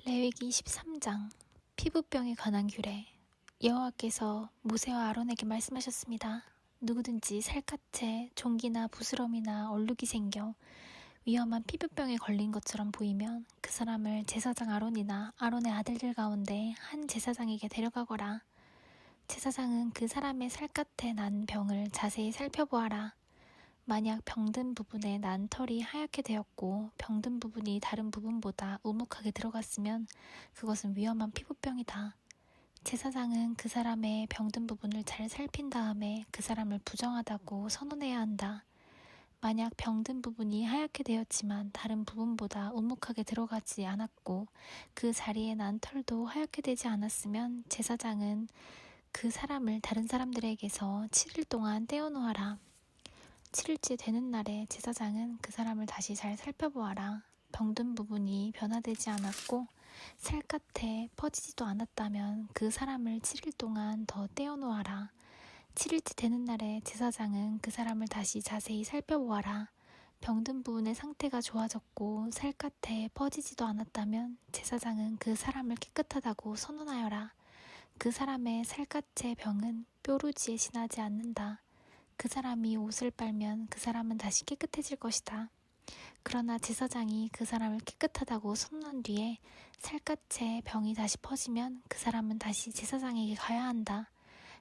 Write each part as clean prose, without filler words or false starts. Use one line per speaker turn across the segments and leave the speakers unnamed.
레위기 13장 피부병에 관한 규례. 여호와께서 모세와 아론에게 말씀하셨습니다. 누구든지 살갗에 종기나 부스럼이나 얼룩이 생겨 위험한 피부병에 걸린 것처럼 보이면 그 사람을 제사장 아론이나 아론의 아들들 가운데 한 제사장에게 데려가거라. 제사장은 그 사람의 살갗에 난 병을 자세히 살펴보아라. 만약 병든 부분에 난 털이 하얗게 되었고 병든 부분이 다른 부분보다 우묵하게 들어갔으면 그것은 위험한 피부병이다. 제사장은 그 사람의 병든 부분을 잘 살핀 다음에 그 사람을 부정하다고 선언해야 한다. 만약 병든 부분이 하얗게 되었지만 다른 부분보다 우묵하게 들어가지 않았고 그 자리에 난 털도 하얗게 되지 않았으면 제사장은 그 사람을 다른 사람들에게서 7일 동안 떼어놓아라. 7일째 되는 날에 제사장은 그 사람을 다시 잘 살펴보아라. 병든 부분이 변화되지 않았고 살갗에 퍼지지도 않았다면 그 사람을 7일 동안 더 떼어놓아라. 7일째 되는 날에 제사장은 그 사람을 다시 자세히 살펴보아라. 병든 부분의 상태가 좋아졌고 살갗에 퍼지지도 않았다면 제사장은 그 사람을 깨끗하다고 선언하여라. 그 사람의 살갗의 병은 뾰루지에 지나지 않는다. 그 사람이 옷을 빨면 그 사람은 다시 깨끗해질 것이다. 그러나 제사장이 그 사람을 깨끗하다고 선언한 뒤에 살갗에 병이 다시 퍼지면 그 사람은 다시 제사장에게 가야 한다.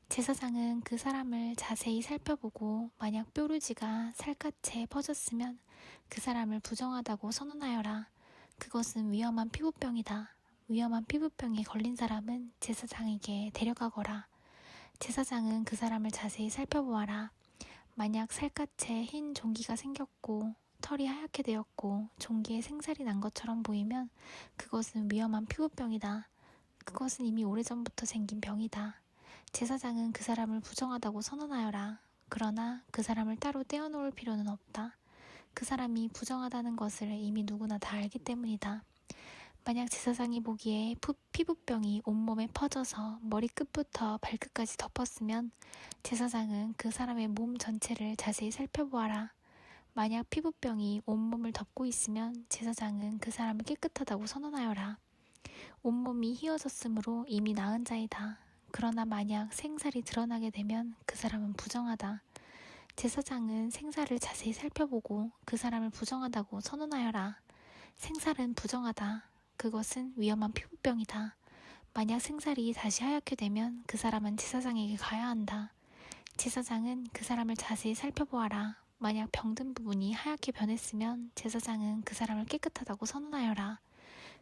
제사장은 그 사람을 자세히 살펴보고 만약 뾰루지가 살갗에 퍼졌으면 그 사람을 부정하다고 선언하여라. 그것은 위험한 피부병이다. 위험한 피부병에 걸린 사람은 제사장에게 데려가거라. 제사장은 그 사람을 자세히 살펴보아라. 만약 살갗에 흰 종기가 생겼고 털이 하얗게 되었고 종기에 생살이 난 것처럼 보이면 그것은 위험한 피부병이다. 그것은 이미 오래전부터 생긴 병이다. 제사장은 그 사람을 부정하다고 선언하여라. 그러나 그 사람을 따로 떼어놓을 필요는 없다. 그 사람이 부정하다는 것을 이미 누구나 다 알기 때문이다. 만약 제사장이 보기에 피부병이 온몸에 퍼져서 머리끝부터 발끝까지 덮었으면 제사장은 그 사람의 몸 전체를 자세히 살펴보아라. 만약 피부병이 온몸을 덮고 있으면 제사장은 그 사람을 깨끗하다고 선언하여라. 온몸이 휘어졌으므로 이미 나은 자이다. 그러나 만약 생살이 드러나게 되면 그 사람은 부정하다. 제사장은 생살을 자세히 살펴보고 그 사람을 부정하다고 선언하여라. 생살은 부정하다. 그것은 위험한 피부병이다. 만약 생살이 다시 하얗게 되면 그 사람은 제사장에게 가야 한다. 제사장은 그 사람을 자세히 살펴보아라. 만약 병든 부분이 하얗게 변했으면 제사장은 그 사람을 깨끗하다고 선언하여라.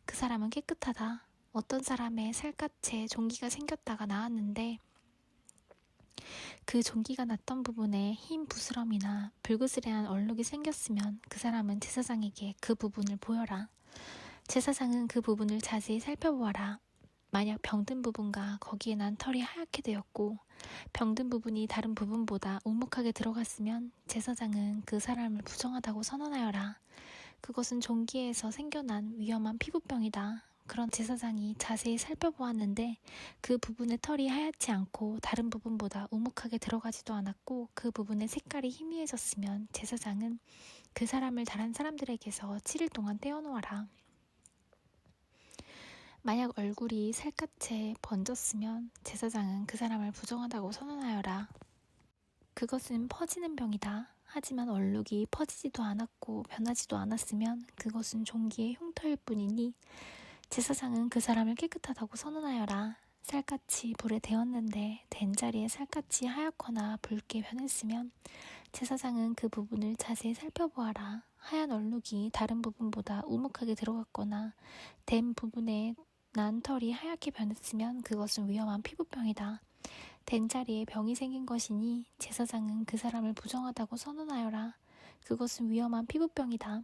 그 사람은 깨끗하다. 어떤 사람의 살갗에 종기가 생겼다가 나았는데 그 종기가 났던 부분에 흰 부스럼이나 불그스레한 얼룩이 생겼으면 그 사람은 제사장에게 그 부분을 보여라. 제사장은 그 부분을 자세히 살펴보아라. 만약 병든 부분과 거기에 난 털이 하얗게 되었고 병든 부분이 다른 부분보다 우묵하게 들어갔으면 제사장은 그 사람을 부정하다고 선언하여라. 그것은 종기에서 생겨난 위험한 피부병이다. 그런 제사장이 자세히 살펴보았는데 그 부분의 털이 하얗지 않고 다른 부분보다 우묵하게 들어가지도 않았고 그 부분의 색깔이 희미해졌으면 제사장은 그 사람을 다른 사람들에게서 7일 동안 떼어놓아라. 만약 얼굴이 살갗에 번졌으면 제사장은 그 사람을 부정하다고 선언하여라. 그것은 퍼지는 병이다. 하지만 얼룩이 퍼지지도 않았고 변하지도 않았으면 그것은 종기의 흉터일 뿐이니 제사장은 그 사람을 깨끗하다고 선언하여라. 살갗이 불에 데었는데 댄 자리에 살갗이 하얗거나 붉게 변했으면 제사장은 그 부분을 자세히 살펴보아라. 하얀 얼룩이 다른 부분보다 우묵하게 들어갔거나 댄 부분에 난 털이 하얗게 변했으면 그것은 위험한 피부병이다. 댄 자리에 병이 생긴 것이니 제사장은 그 사람을 부정하다고 선언하여라. 그것은 위험한 피부병이다.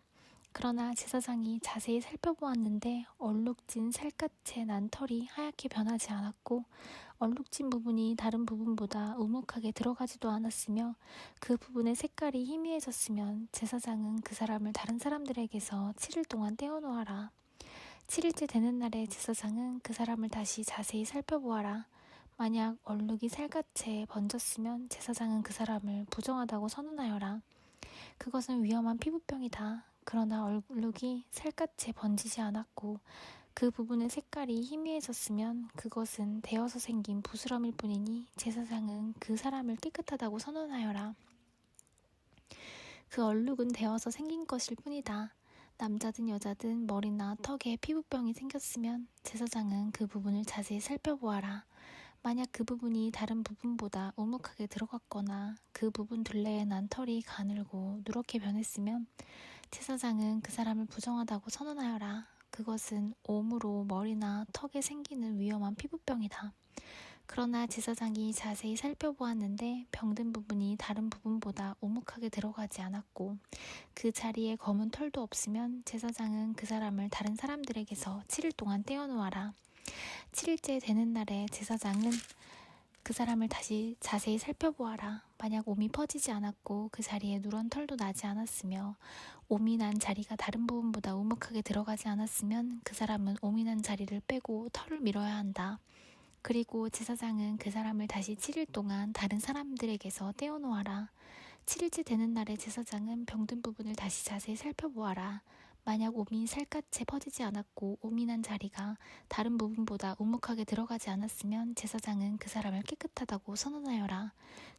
그러나 제사장이 자세히 살펴보았는데 얼룩진 살갗에 난 털이 하얗게 변하지 않았고 얼룩진 부분이 다른 부분보다 우묵하게 들어가지도 않았으며 그 부분의 색깔이 희미해졌으면 제사장은 그 사람을 다른 사람들에게서 7일 동안 떼어놓아라. 7일째 되는 날에 제사장은 그 사람을 다시 자세히 살펴보아라. 만약 얼룩이 살갗에 번졌으면 제사장은 그 사람을 부정하다고 선언하여라. 그것은 위험한 피부병이다. 그러나 얼룩이 살갗에 번지지 않았고 그 부분의 색깔이 희미해졌으면 그것은 데어서 생긴 부스럼일 뿐이니 제사장은 그 사람을 깨끗하다고 선언하여라. 그 얼룩은 데어서 생긴 것일 뿐이다. 남자든 여자든 머리나 턱에 피부병이 생겼으면 제사장은 그 부분을 자세히 살펴보아라. 만약 그 부분이 다른 부분보다 오목하게 들어갔거나 그 부분 둘레에 난 털이 가늘고 누렇게 변했으면 제사장은 그 사람을 부정하다고 선언하여라. 그것은 옴으로 머리나 턱에 생기는 위험한 피부병이다. 그러나 제사장이 자세히 살펴보았는데 병든 부분이 다른 부분보다 오목하게 들어가지 않았고 그 자리에 검은 털도 없으면 제사장은 그 사람을 다른 사람들에게서 7일 동안 떼어놓아라. 7일째 되는 날에 제사장은 그 사람을 다시 자세히 살펴보아라. 만약 옴이 퍼지지 않았고 그 자리에 누런 털도 나지 않았으며 옴이 난 자리가 다른 부분보다 오목하게 들어가지 않았으면 그 사람은 옴이 난 자리를 빼고 털을 밀어야 한다. 그리고 제사장은 그 사람을 다시 7일 동안 다른 사람들에게서 떼어놓아라. 7일째 되는 날에 제사장은 병든 부분을 다시 자세히 살펴보아라. 만약 옴이 살갗에 퍼지지 않았고 옴이 난 자리가 다른 부분보다 오목하게 들어가지 않았으면 제사장은 그 사람을 깨끗하다고 선언하여라.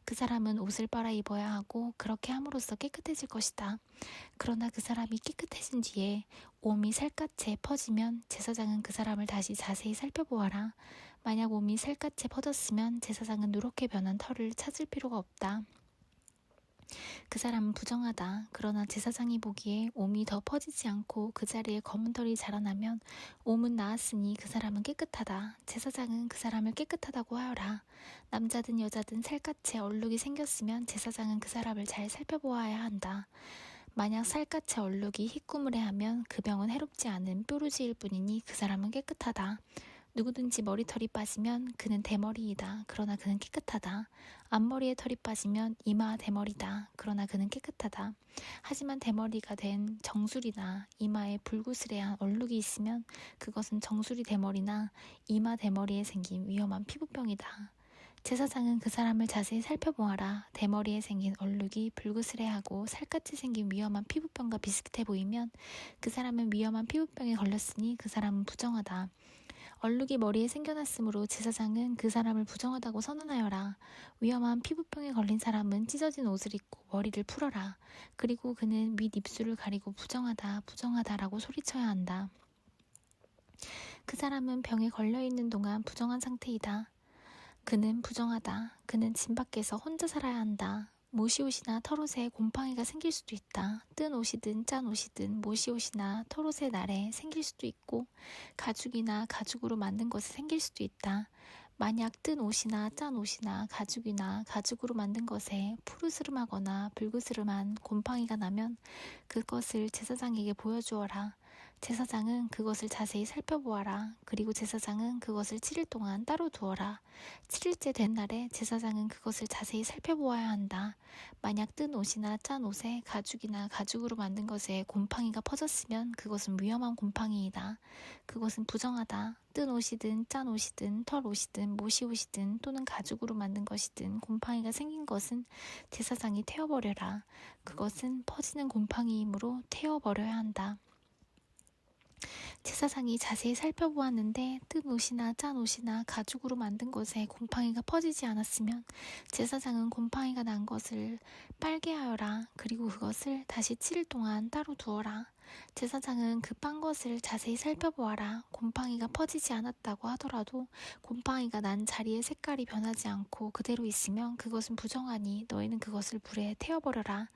그 사람은 옷을 빨아 입어야 하고 그렇게 함으로써 깨끗해질 것이다. 그러나 그 사람이 깨끗해진 뒤에 옴이 살갗에 퍼지면 제사장은 그 사람을 다시 자세히 살펴보아라. 만약 옴이 살갗에 퍼졌으면 제사장은 누렇게 변한 털을 찾을 필요가 없다. 그 사람은 부정하다. 그러나 제사장이 보기에 옴이 더 퍼지지 않고 그 자리에 검은 털이 자라나면 옴은 나았으니 그 사람은 깨끗하다. 제사장은 그 사람을 깨끗하다고 하여라. 남자든 여자든 살갗에 얼룩이 생겼으면 제사장은 그 사람을 잘 살펴보아야 한다. 만약 살갗에 얼룩이 희꾸무레하면 그 병은 해롭지 않은 뾰루지일 뿐이니 그 사람은 깨끗하다. 누구든지 머리털이 빠지면 그는 대머리이다. 그러나 그는 깨끗하다. 앞머리에 털이 빠지면 이마 대머리다. 그러나 그는 깨끗하다. 하지만 대머리가 된 정수리나 이마에 불구스레한 얼룩이 있으면 그것은 정수리 대머리나 이마 대머리에 생긴 위험한 피부병이다. 제사장은 그 사람을 자세히 살펴보아라. 대머리에 생긴 얼룩이 불구스레하고 살갗이 생긴 위험한 피부병과 비슷해 보이면 그 사람은 위험한 피부병에 걸렸으니 그 사람은 부정하다. 얼룩이 머리에 생겨났으므로 제사장은 그 사람을 부정하다고 선언하여라. 위험한 피부병에 걸린 사람은 찢어진 옷을 입고 머리를 풀어라. 그리고 그는 윗 입술을 가리고 부정하다, 부정하다라고 소리쳐야 한다. 그 사람은 병에 걸려있는 동안 부정한 상태이다. 그는 부정하다. 그는 집 밖에서 혼자 살아야 한다. 모시옷이나 털옷에 곰팡이가 생길 수도 있다. 뜬 옷이든 짠 옷이든 모시옷이나 털옷의 날에 생길 수도 있고 가죽이나 가죽으로 만든 것에 생길 수도 있다. 만약 뜬 옷이나 짠 옷이나 가죽이나 가죽으로 만든 것에 푸르스름하거나 불그스름한 곰팡이가 나면 그것을 제사장에게 보여주어라. 제사장은 그것을 자세히 살펴보아라. 그리고 제사장은 그것을 7일 동안 따로 두어라. 7일째 된 날에 제사장은 그것을 자세히 살펴보아야 한다. 만약 뜬 옷이나 짠 옷에 가죽이나 가죽으로 만든 것에 곰팡이가 퍼졌으면 그것은 위험한 곰팡이이다. 그것은 부정하다. 뜬 옷이든 짠 옷이든 털 옷이든 모시 옷이든 또는 가죽으로 만든 것이든 곰팡이가 생긴 것은 제사장이 태워버려라. 그것은 퍼지는 곰팡이이므로 태워버려야 한다. 제사장이 자세히 살펴보았는데 뜬 옷이나 짠 옷이나 가죽으로 만든 것에 곰팡이가 퍼지지 않았으면 제사장은 곰팡이가 난 것을 빨게 하여라. 그리고 그것을 다시 7일 동안 따로 두어라. 제사장은 그 빤 것을 자세히 살펴보아라. 곰팡이가 퍼지지 않았다고 하더라도 곰팡이가 난 자리의 색깔이 변하지 않고 그대로 있으면 그것은 부정하니 너희는 그것을 불에 태워버려라.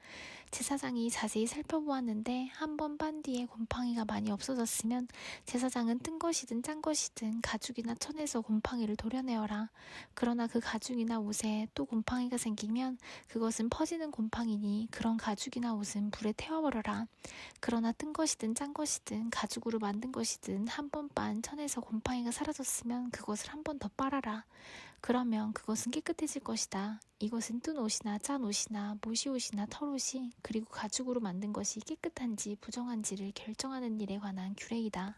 제사장이 자세히 살펴보았는데 한 번 빤 뒤에 곰팡이가 많이 없어졌으면 제사장은 뜬 것이든 짠 것이든 가죽이나 천에서 곰팡이를 도려내어라. 그러나 그 가죽이나 옷에 또 곰팡이가 생기면 그것은 퍼지는 곰팡이니 그런 가죽이나 옷은 불에 태워버려라. 그러나 뜬 것이든 짠 것이든 가죽으로 만든 것이든 한 번 빤 천에서 곰팡이가 사라졌으면 그것을 한 번 더 빨아라. 그러면 그것은 깨끗해질 것이다. 이것은 뜬 옷이나 짠 옷이나 모시 옷이나 털옷이 그리고 가죽으로 만든 것이 깨끗한지 부정한지를 결정하는 일에 관한 규례이다.